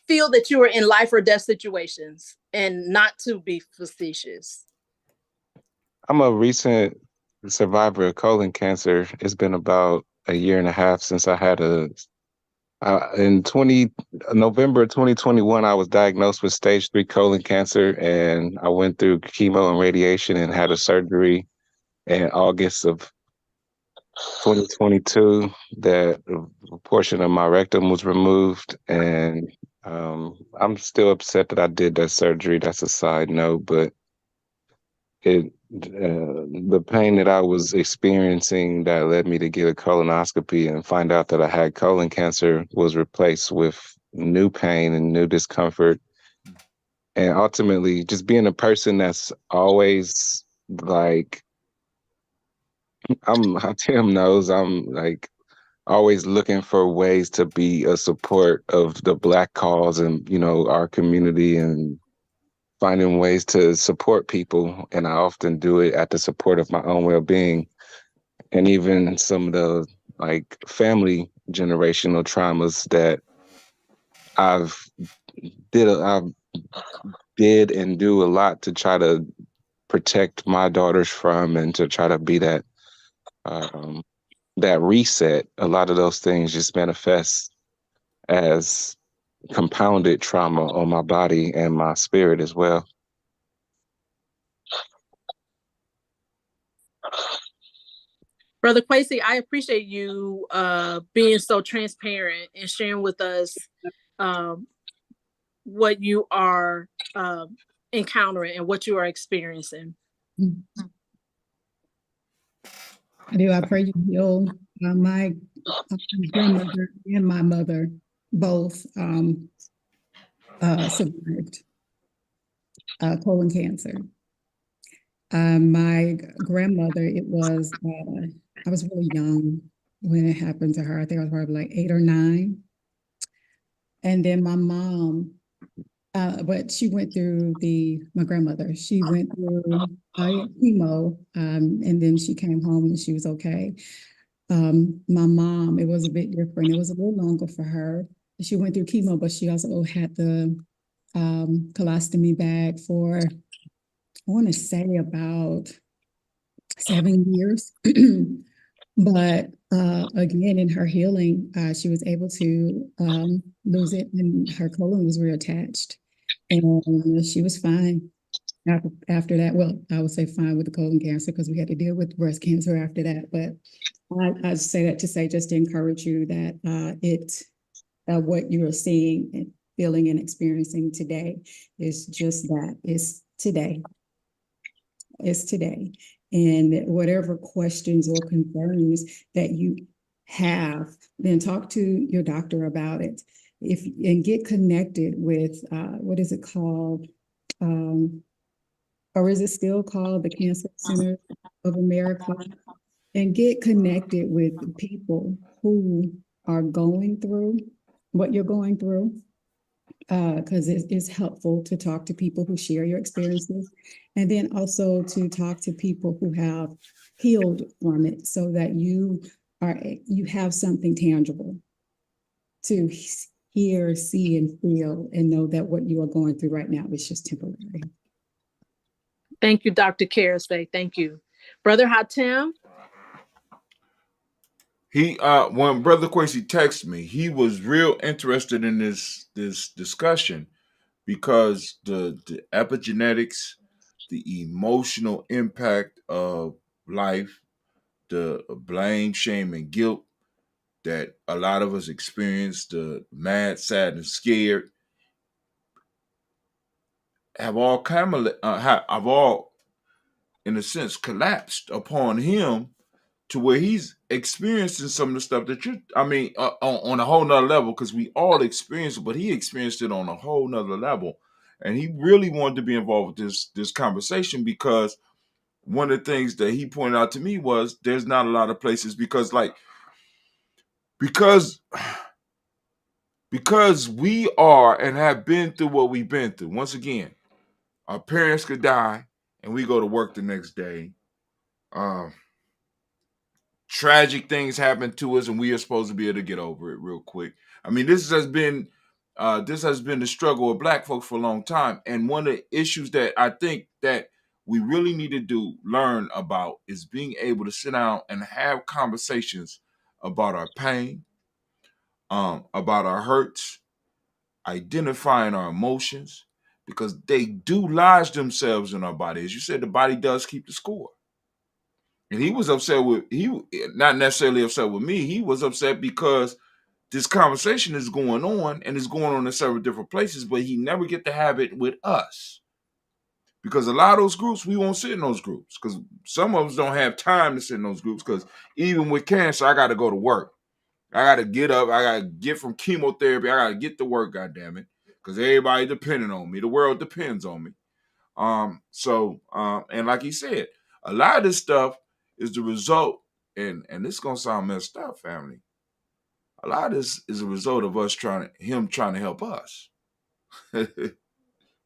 feel that you are in life or death situations, and not to be facetious? I'm a recent survivor of colon cancer. It's been about a year and a half since I had in November 2021, I was diagnosed with stage 3 colon cancer, and I went through chemo and radiation and had a surgery in August of 2022 that a portion of my rectum was removed. And I'm still upset that I did that surgery. That's a side note, but the pain that I was experiencing that led me to get a colonoscopy and find out that I had colon cancer was replaced with new pain and new discomfort. And ultimately, just being a person that's always like, Tim knows, I'm like always looking for ways to be a support of the Black cause and, our community, and finding ways to support people. And I often do it at the support of my own well-being. And even some of the like family generational traumas that I've I've did and do a lot to try to protect my daughters from, and to try to be um, that reset. A lot of those things just manifest as compounded trauma on my body and my spirit as well. Brother Quasi, I appreciate you being so transparent and sharing with us what you are encountering and what you are experiencing. I do. I pray you heal. My grandmother and my mother both survived colon cancer. My grandmother, I was really young when it happened to her. I think I was probably like 8 or 9. And then my mom, but she went through my grandmother, she went through chemo, and then she came home and she was okay. My mom, it was a bit different. It was a little longer for her. She went through chemo, but she also had the colostomy bag for, I want to say, about 7 years. But again, in her healing, she was able to lose it, and her colon was reattached, and she was fine after that. Well, I would say fine with the colon cancer, because we had to deal with breast cancer after that. But I say that to say, just to encourage you that what you are seeing and feeling and experiencing today is just that. It's today. It's today. And whatever questions or concerns that you have, then talk to your doctor about it. And get connected with what is it called? Or is it still called the Cancer Center of America? And get connected with people who are going through what you're going through, because it's helpful to talk to people who share your experiences, and then also to talk to people who have healed from it, so that you have something tangible to hear, see, and feel, and know that what you are going through right now is just temporary. Thank you, Dr. Karasay. Thank you. Brother Hatem? When Brother Quincy texted me, he was real interested in this discussion, because the epigenetics, the emotional impact of life, the blame, shame, and guilt, that a lot of us experienced, the mad, sad, and scared, have all have all, in a sense, collapsed upon him to where he's experiencing some of the stuff that on a whole nother level, because we all experienced it, but he experienced it on a whole nother level. And he really wanted to be involved with this conversation, because one of the things that he pointed out to me was there's not a lot of places, because we are and have been through what we've been through. Once again, our parents could die and we go to work the next day. Tragic things happen to us and we are supposed to be able to get over it real quick. I mean, this has been the struggle of Black folks for a long time. And one of the issues that I think that we really need to learn about, is being able to sit down and have conversations about our pain, about our hurts, identifying our emotions, because they do lodge themselves in our body. As you said, the body does keep the score. And he was upset not necessarily upset with me. He was upset because this conversation is going on, and it's going on in several different places, but he never get to have it with us. Because a lot of those groups, we won't sit in those groups, because some of us don't have time to sit in those groups, because even with cancer, I got to go to work. I got to get up. I got to get from chemotherapy. I got to get to work, goddammit, because everybody depending on me. The world depends on me. And like he said, a lot of this stuff is the result, and this is going to sound messed up, family. A lot of this is a result of him trying to help us.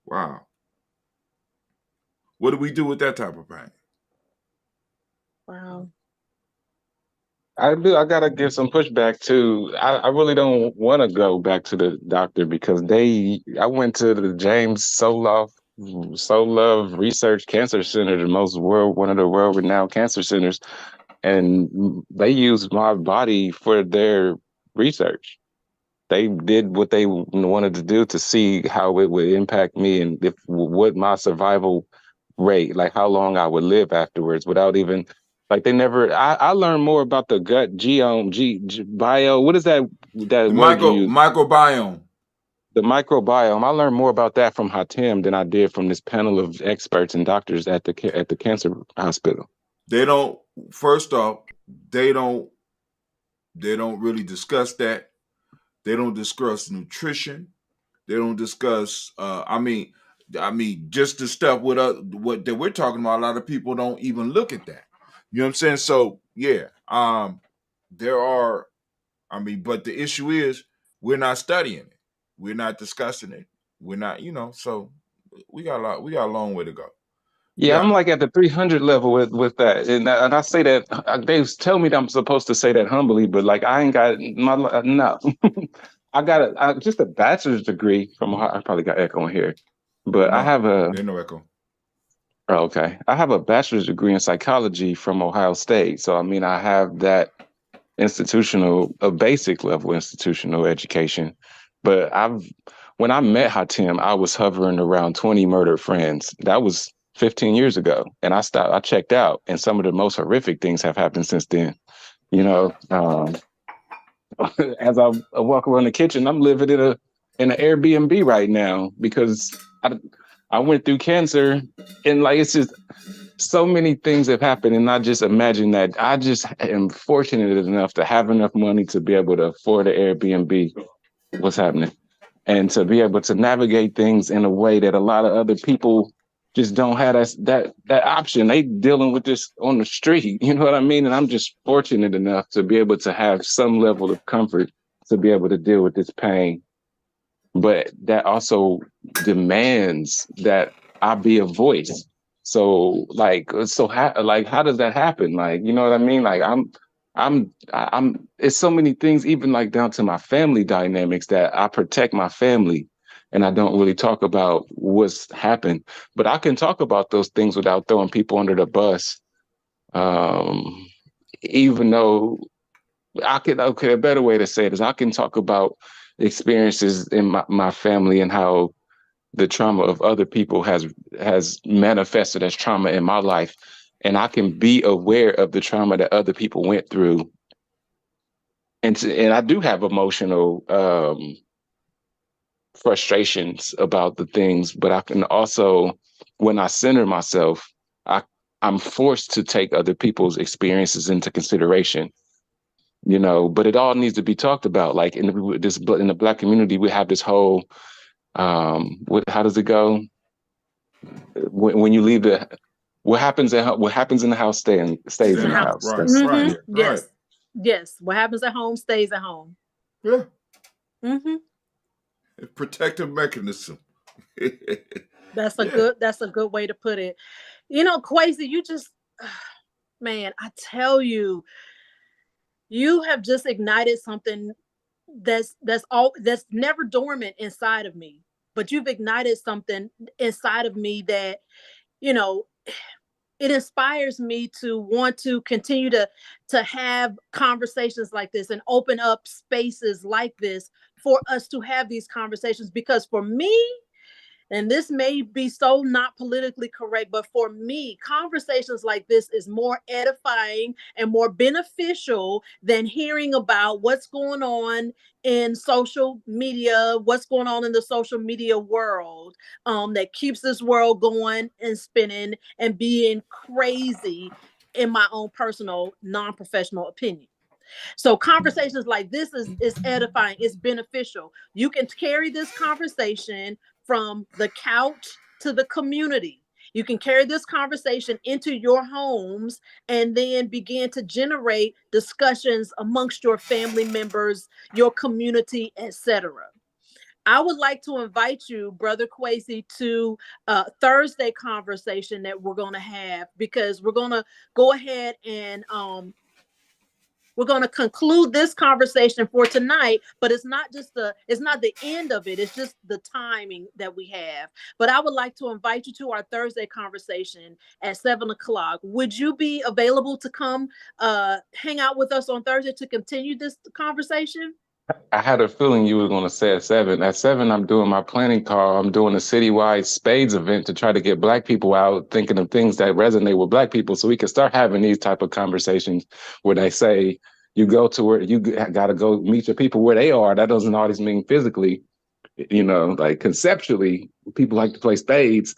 Wow. What do we do with that type of pain? Wow. I gotta give some pushback too. I really don't want to go back to the doctor, because I went to the James Solove Research Cancer Center, one of the world-renowned cancer centers, and they used my body for their research. They did what they wanted to do to see how it would impact me, and what my survival rate, like how long I would live afterwards, without even, like, they never. I learned more about the gut bio. What is that The word you use? microbiome. The microbiome. I learned more about that from Hatem than I did from this panel of experts and doctors at the cancer hospital. They don't. First off, they don't really discuss that. They don't discuss nutrition. They don't discuss. Just the stuff with what that we're talking about. A lot of people don't even look at that. You know what I'm saying? So yeah, there are. But the issue is we're not studying it. We're not discussing it. We're not. So we got a long way to go. Yeah, I'm like at the 300 level with that, and I say that they tell me that I'm supposed to say that humbly, but like I ain't got no. I got just a bachelor's degree from Ohio. I probably got echo in here, but No, I have there's no echo. Oh, okay. I have a bachelor's degree in psychology from Ohio State, so I have that a basic level institutional education. But when I met Hatem, I was hovering around 20 murdered friends. That was 15 years ago, and I checked out, and some of the most horrific things have happened since then. As I walk around the kitchen, I'm living in an Airbnb right now, because I went through cancer, and like, it's just so many things have happened, and I just imagine that I just am fortunate enough to have enough money to be able to afford an Airbnb. What's happening? And to be able to navigate things in a way that a lot of other people just don't have that option. They dealing with this on the street, you know what I mean? And I'm just fortunate enough to be able to have some level of comfort to be able to deal with this pain. But that also demands that I be a voice. So how does that happen? Like, you know what I mean? Like it's so many things, even like down to my family dynamics, that I protect my family and I don't really talk about what's happened, but I can talk about those things without throwing people under the bus. Even though a better way to say it is I can talk about experiences in my family and how the trauma of other people has manifested as trauma in my life, and I can be aware of the trauma that other people went through and I do have emotional frustrations about the things, but I can also, when I center myself, I'm forced to take other people's experiences into consideration, but it all needs to be talked about. Like in the Black community, we have this whole, how does it go? When you leave what happens in the house stays in the House. house. Right, That's right, yeah. right. Yes. Yes. What happens at home stays at home. Yeah. Mm-hmm. Protective mechanism. That's a Yeah. good way to put it. Kwesi, you just man, I tell you, you have just ignited something that's never dormant inside of me. But you've ignited something inside of me that, you know, it inspires me to want to continue to have conversations like this and open up spaces like this for us to have these conversations, because for me, and this may be so not politically correct, but for me, conversations like this is more edifying and more beneficial than hearing about what's going on in social media, what's going on in the social media world, that keeps this world going and spinning and being crazy, in my own personal, non-professional opinion. So conversations like this is edifying, it's beneficial. You can carry this conversation from the couch to the community. You can carry this conversation into your homes and then begin to generate discussions amongst your family members, your community, etc. I would like to invite you, Brother Kwesi, to a Thursday conversation that we're going to have, because we're going to go ahead and we're going to conclude this conversation for tonight, but it's not the end of it. It's just the timing that we have. But I would like to invite you to our Thursday conversation at 7:00. Would you be available to come hang out with us on Thursday to continue this conversation? I had a feeling you were going to say at 7. At 7, I'm doing my planning call. I'm doing a citywide spades event to try to get Black people out thinking of things that resonate with Black people, so we can start having these type of conversations where they say you go to where you got to go meet your people where they are. That doesn't always mean physically, like conceptually. People like to play spades.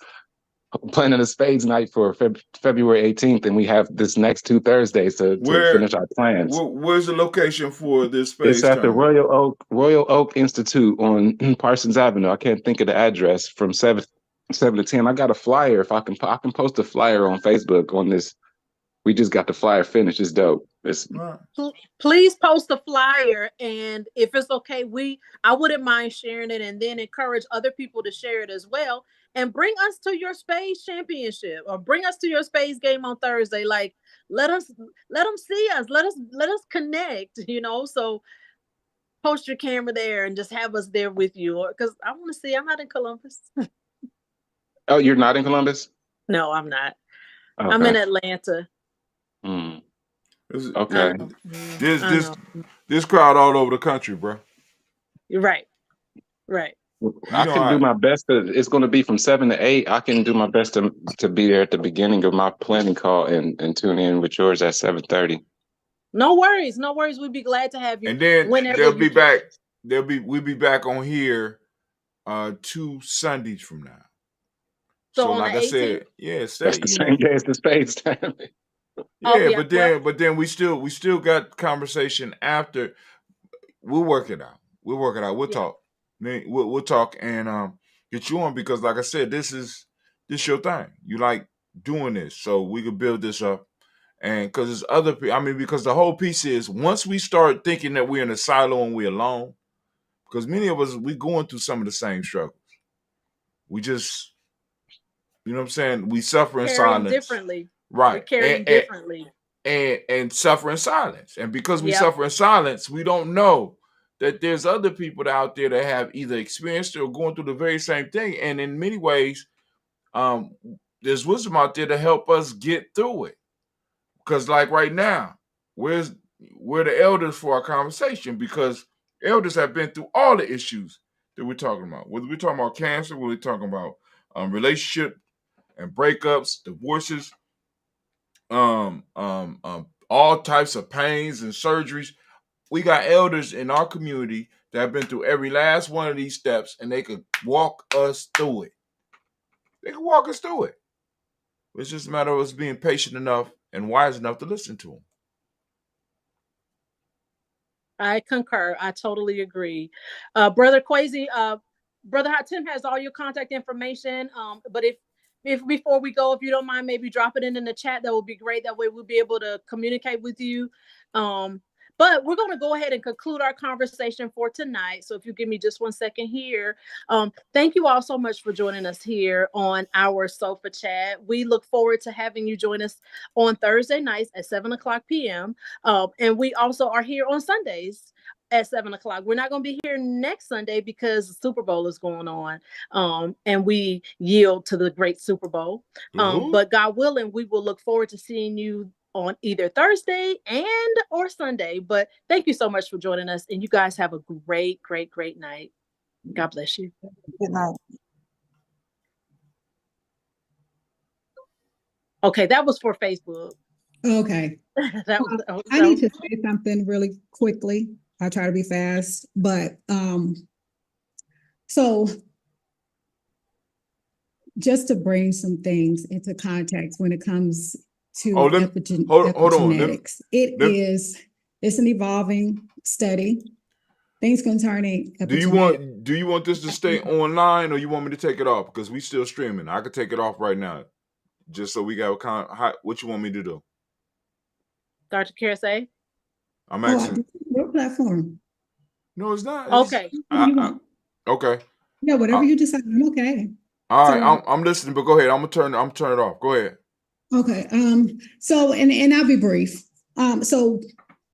Planning a spades night for February 18th, and we have this next 2 Thursdays to finish our plans. Where's the location for this It's space at the tournament? Royal Oak Institute on Parsons Avenue. I can't think of the address. From 7 to 10. I got a flyer. If I can post a flyer on Facebook on this. We just got the flyer finished. It's dope. Right. Please post a flyer, and if it's okay, I wouldn't mind sharing it, and then encourage other people to share it as well, and bring us to your spades championship, or bring us to your spades game on Thursday. Like, let them see us, let us connect, so post your camera there and just have us there with you, because I want to see. I'm not in Columbus. Oh, you're not in Columbus? No, I'm not. Okay. I'm in Atlanta. Okay. This crowd all over the country, bro. You're right. I can do my best. It's going to be from 7 to 8. I can do my best to be there at the beginning of my planning call and tune in with yours at 7:30. No worries. We'd be glad to have you. And then whenever they'll be back. We'll be back on here 2 Sundays from now. So like I said, yeah, That's the same day as the spades tournament. Yeah, but then we still got conversation after. We'll work it out. We'll talk. We'll talk and get you on, because like I said, this your thing. You like doing this, so we could build this up. And because there's other people, because the whole piece is, once we start thinking that we're in a silo and we're alone, because many of us, we going through some of the same struggles. We just, you know what I'm saying? We suffer in silence. Differently. Right. We're carrying differently. And suffer in silence. And because we suffer in silence, we don't know that there's other people out there that have either experienced it or going through the very same thing. And in many ways, there's wisdom out there to help us get through it. Because like right now, we're the elders for our conversation, because elders have been through all the issues that we're talking about. Whether we're talking about cancer, whether we're talking about relationship and breakups, divorces, all types of pains and surgeries. we got elders in our community that have been through every last one of these steps, and they could walk us through it. They can walk us through it. It's just a matter of us being patient enough and wise enough to listen to them. I concur. I totally agree. Brother Quasi, Brother Hatim has all your contact information. But if before we go, if you don't mind, maybe drop it in the chat. That would be great. That way we'll be able to communicate with you. But we're going to go ahead and conclude our conversation for tonight. So if you give me just 1 second here. Thank you all so much for joining us here on our sofa chat. We look forward to having you join us on Thursday nights at 7:00 p.m. And we also are here on Sundays at 7:00. We're not going to be here next Sunday because the Super Bowl is going on. And we yield to the great Super Bowl. But God willing, we will look forward to seeing you on either Thursday or Sunday. But thank you so much for joining us. And you guys have a great, great, great night. God bless you. Good night. Okay, that was for Facebook. Okay. I need to say something really quickly. I'll try to be fast, but so just to bring some things into context when it comes to epigenetics, it's an evolving study. Things concerning epigenetics. Do you want this to stay online, or you want me to take it off? Because we still streaming. I could take it off right now, just so we got what you want me to do. Dr. Kersey? I'm asking. Your platform. No, it's not. Okay. Okay. Yeah, whatever you decide. I'm okay. All right, I'm listening, but go ahead. I'm gonna turn it off. Go ahead. Okay. So and I'll be brief. So